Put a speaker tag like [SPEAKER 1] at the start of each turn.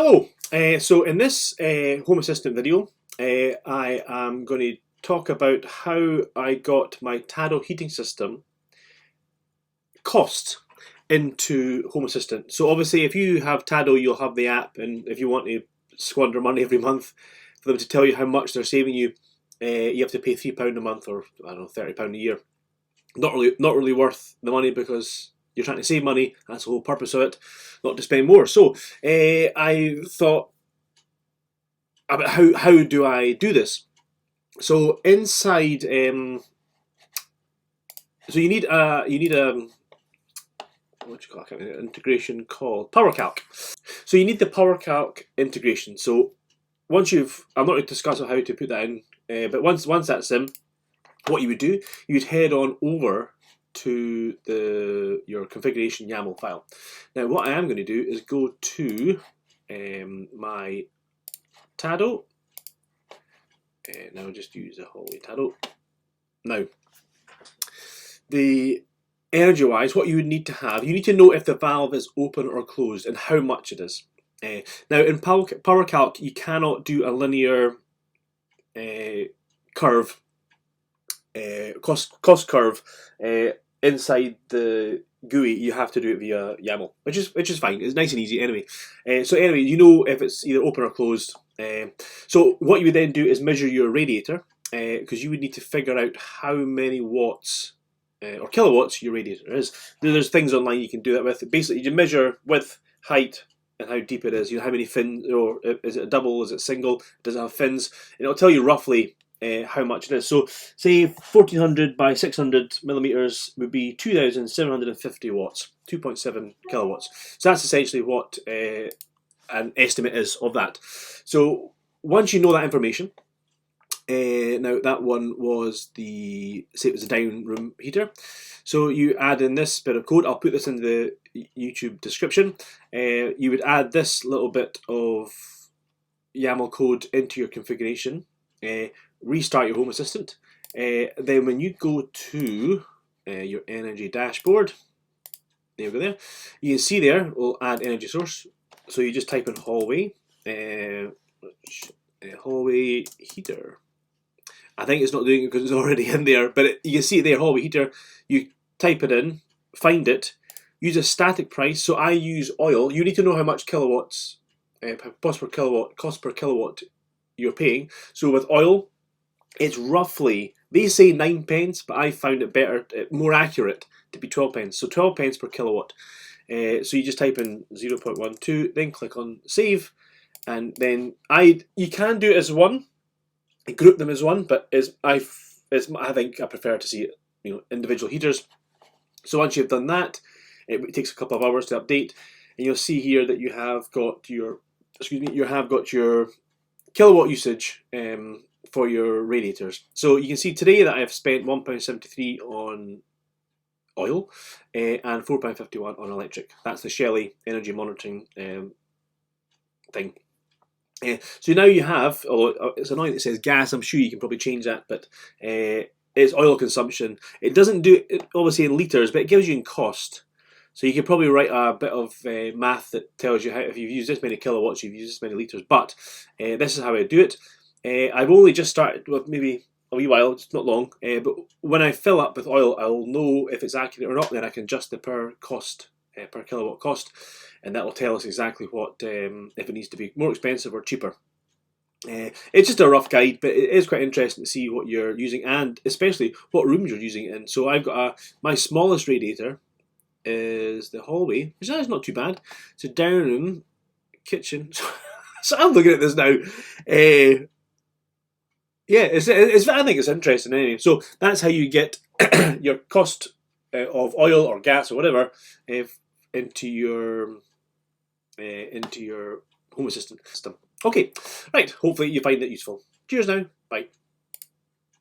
[SPEAKER 1] Hello! So in this Home Assistant video, I am going to talk about how I got my Tado heating system cost into Home Assistant. So obviously if you have Tado, you'll have the app, and if you want to squander money every month for them to tell you how much they're saving you, you have to pay £3 a month, or I don't know, £30 a year. Not really worth the money, because you're trying to save money. That's the whole purpose of it, not to spend more. So I thought about how do I do this. So inside, so you need a what do you call it? An integration called PowerCalc. So you need the PowerCalc integration. So once I'm not going to discuss how to put that in, but once that's in, what you would do, you'd head on over to your configuration YAML file. Now what I am going to do is go to my Tado, and now just use the hallway Tado. Now, the energy wise, what you would need to have, you need to know if the valve is open or closed and how much it is. Now in PowerCalc you cannot do a linear curve, cost curve inside the GUI. You have to do it via YAML, which is fine. It's nice and easy anyway. So anyway, you know if it's either open or closed. So what you would then do is measure your radiator, because you would need to figure out how many watts or kilowatts your radiator is. There's things online you can do that with. Basically, you measure width, height, and how deep it is. You know, how many fins, or is it a double, is it single, does it have fins, and it'll tell you roughly how much it is. So say 1400 by 600 millimeters would be 2750 watts, 2.7 kilowatts. So that's essentially what an estimate is of that. So once you know that information, now that one was say it was a down room heater. So you add in this bit of code. I'll put this in the YouTube description. You would add this little bit of YAML code into your configuration. Restart your Home Assistant. Then when you go to your energy dashboard, there we go. There you can see there we'll add energy source. So you just type in hallway, hallway heater. I think it's not doing it because it's already in there, but you can see it there, hallway heater. You type it in, find it, use a static price. So I use oil. You need to know how much kilowatts, cost per kilowatt you're paying. So with oil, it's roughly, they say 9 pence, but I found it better, more accurate to be 12 pence. So 12 pence per kilowatt. So you just type in 0.12, then click on save, and then you can do it as one, group them as one, but I think I prefer to see it, individual heaters. So once you've done that, it takes a couple of hours to update, and you'll see here that you have got your kilowatt usage for your radiators. So you can see today that I have spent £1.73 on oil and £4.51 on electric. That's the Shelley energy monitoring thing. So now you have, although it's annoying that it says gas, I'm sure you can probably change that, but it's oil consumption. It doesn't do it obviously in litres, but it gives you in cost. So you could probably write a bit of math that tells you how, if you've used this many kilowatts, you've used this many litres. But this is how I do it. I've only just started, well, maybe a wee while, it's not long, but when I fill up with oil, I'll know if it's accurate or not. Then I can adjust the per kilowatt cost, and that will tell us exactly what if it needs to be more expensive or cheaper. It's just a rough guide, but it is quite interesting to see what you're using, and especially what rooms you're using it in. So I've got my smallest radiator is the hallway, which is not too bad. It's a down room, kitchen. So I'm looking at this now. Yeah, I think it's interesting anyway. So that's how you get your cost of oil or gas or whatever into your Home Assistant system. Okay, right. Hopefully you find it useful. Cheers now. Bye.